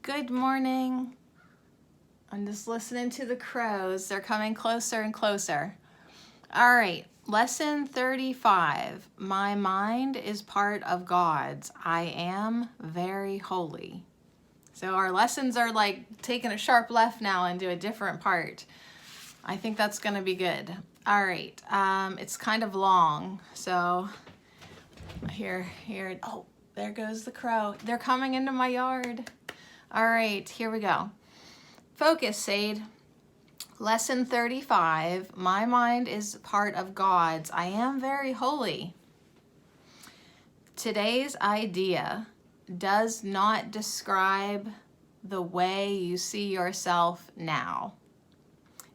Good morning. I'm just listening to the crows. They're coming closer and closer. All right, lesson 35. My mind is part of God's. I am very holy. So our lessons are like taking a sharp left now into a different part. I think that's going to be good. All right, it's kind of long. So here. Oh, there goes the crow. They're coming into my yard. All right, here we go. Focus, Sade. Lesson 35. My mind is part of God's. I am very holy. Today's idea does not describe the way you see yourself now.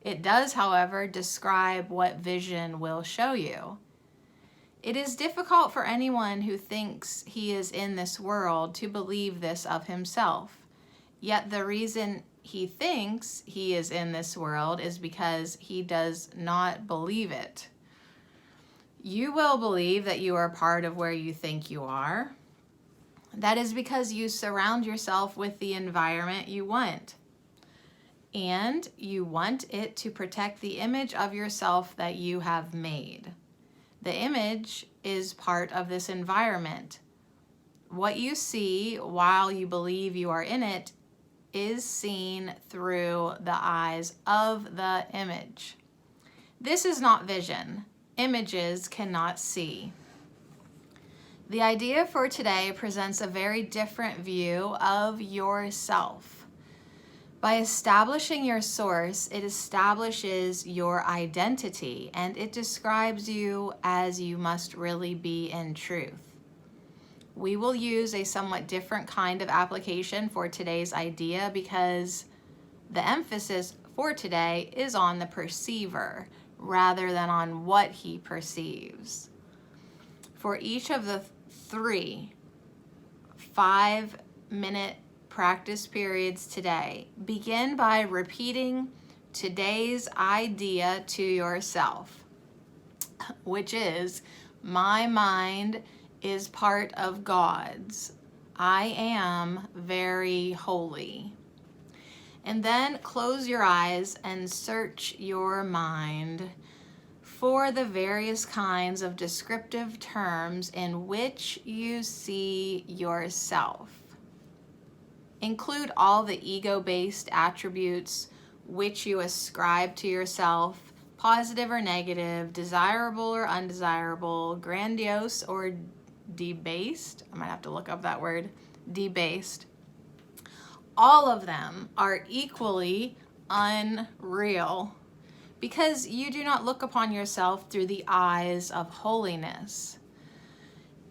It does, however, describe what vision will show you. It is difficult for anyone who thinks he is in this world to believe this of himself. Yet the reason he thinks he is in this world is because he does not believe it. You will believe that you are part of where you think you are. That is because you surround yourself with the environment you want. And you want it to protect the image of yourself that you have made. The image is part of this environment. What you see while you believe you are in it is seen through the eyes of the image. This is not vision. Images cannot see. The idea for today presents a very different view of yourself. By establishing your source, it establishes your identity, and it describes you as you must really be in truth. We will use a somewhat different kind of application for today's idea because the emphasis for today is on the perceiver rather than on what he perceives. For each of the 3 5-minute practice periods today, begin by repeating today's idea to yourself, which is, my mind is part of God's. I am very holy. And then close your eyes and search your mind for the various kinds of descriptive terms in which you see yourself. Include all the ego-based attributes which you ascribe to yourself, positive or negative, desirable or undesirable, grandiose or debased. I might have to look up that word, debased. All of them are equally unreal because you do not look upon yourself through the eyes of holiness.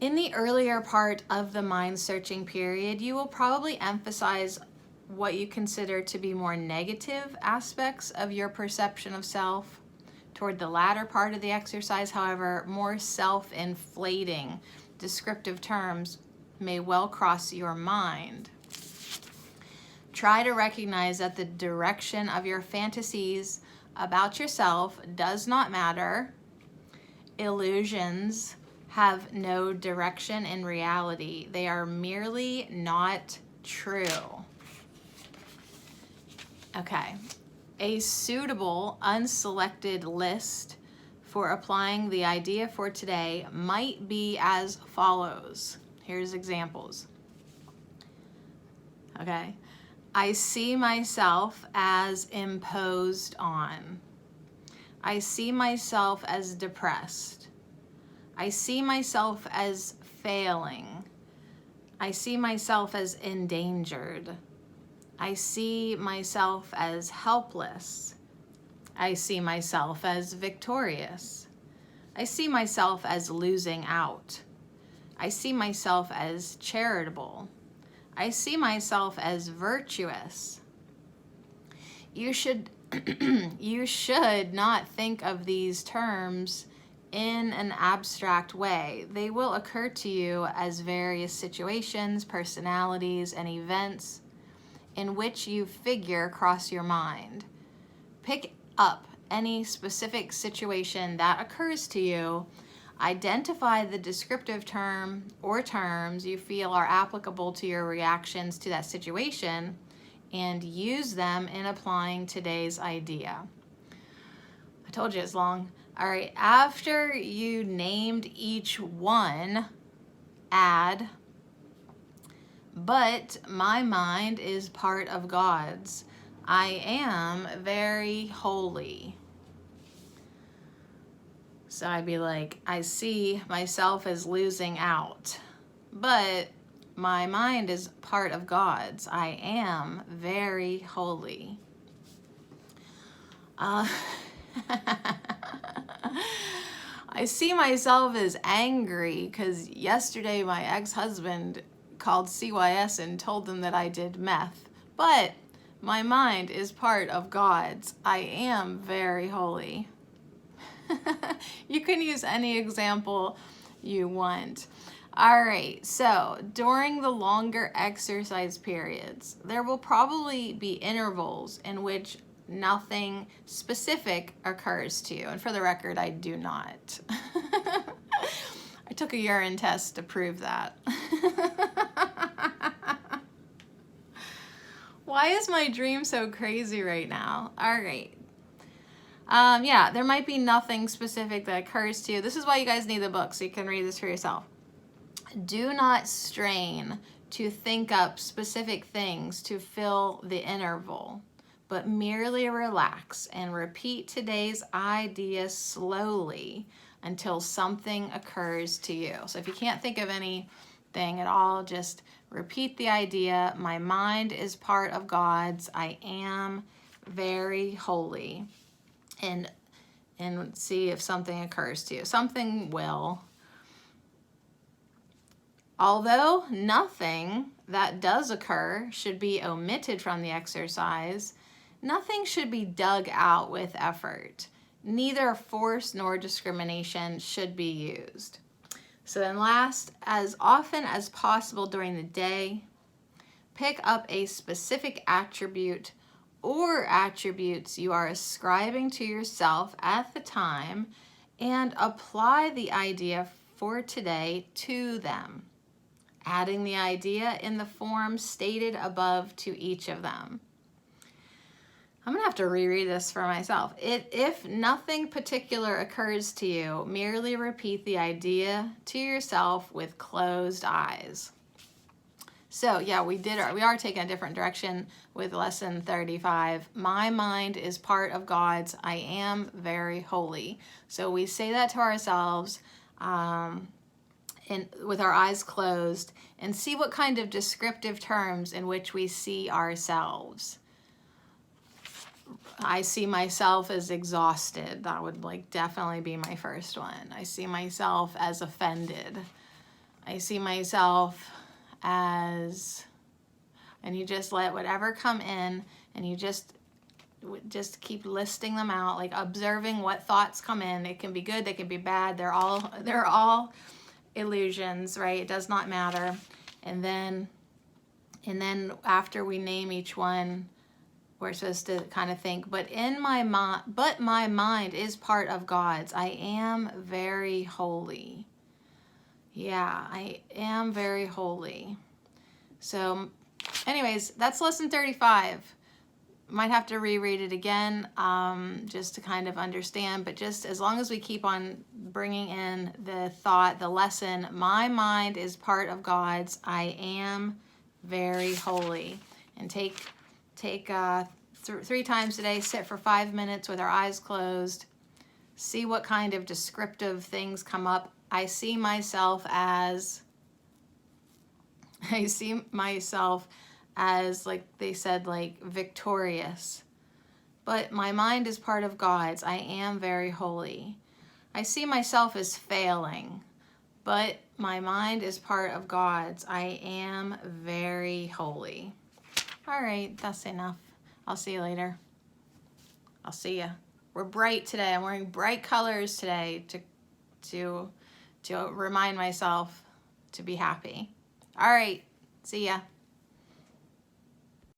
In the earlier part of the mind-searching period, you will probably emphasize what you consider to be more negative aspects of your perception of self. Toward the latter part of the exercise, however, more self-inflating descriptive terms may well cross your mind. Try to recognize that the direction of your fantasies about yourself does not matter. Illusions have no direction in reality. They are merely not true. Okay, a suitable unselected list for applying the idea for today might be as follows. Here's examples. Okay, I see myself as imposed on. I see myself as depressed. I see myself as failing. I see myself as endangered. I see myself as helpless. I see myself as victorious. I see myself as losing out. I see myself as charitable. I see myself as virtuous. You should not think of these terms in an abstract way. They will occur to you as various situations, personalities, and events in which you figure cross your mind. Pick up any specific situation that occurs to you, Identify the descriptive term or terms you feel are applicable to your reactions to that situation and use them in applying today's idea. I told you it's long. All right, after you named each one, add, but my mind is part of God's. I am very holy. So I'd be like, I see myself as losing out, but my mind is part of God's. I am very holy. I see myself as angry because yesterday my ex-husband called CYS and told them that I did meth, but my mind is part of God's. I am very holy. You can use any example you want. All right, so during the longer exercise periods, there will probably be intervals in which nothing specific occurs to you. And for the record, I do not. I took a urine test to prove that. Why is my dream so crazy right now? All right. Yeah, there might be nothing specific that occurs to you. This is why you guys need the book, so you can read this for yourself. Do not strain to think up specific things to fill the interval, but merely relax and repeat today's idea slowly until something occurs to you. So if you can't think of anything at all, just repeat the idea. My mind is part of God's. I am very holy. And see if something occurs to you. Something will. Although nothing that does occur should be omitted from the exercise, nothing should be dug out with effort. Neither force nor discrimination should be used. So then last, as often as possible during the day, pick up a specific attribute or attributes you are ascribing to yourself at the time and apply the idea for today to them, adding the idea in the form stated above to each of them. I'm gonna have to reread this for myself. If nothing particular occurs to you, merely repeat the idea to yourself with closed eyes. So yeah, we are taking a different direction with lesson 35. My mind is part of God's. I am very holy. So we say that to ourselves and with our eyes closed and see what kind of descriptive terms in which we see ourselves. I see myself as exhausted. That would definitely be my first one. I see myself as offended. I see myself as, and you just let whatever come in and you just keep listing them out, like observing what thoughts come in. It can be good, they can be bad. They're all illusions, right? It does not matter. And then after we name each one, we're supposed to kind of think, but my mind is part of God's. I am very holy. Yeah, I am very holy. So anyways, that's lesson 35. Might have to reread it again just to kind of understand, but just as long as we keep on bringing in the thought, the lesson, my mind is part of God's. I am very holy. And take 3 times a day, sit for 5 minutes with our eyes closed, see what kind of descriptive things come up. I see myself as, like they said, like victorious. But my mind is part of God's. I am very holy. I see myself as failing. But my mind is part of God's. I am very holy. All right, that's enough. I'll see you later. I'll see ya. We're bright today. I'm wearing bright colors today to remind myself to be happy. All right, see ya.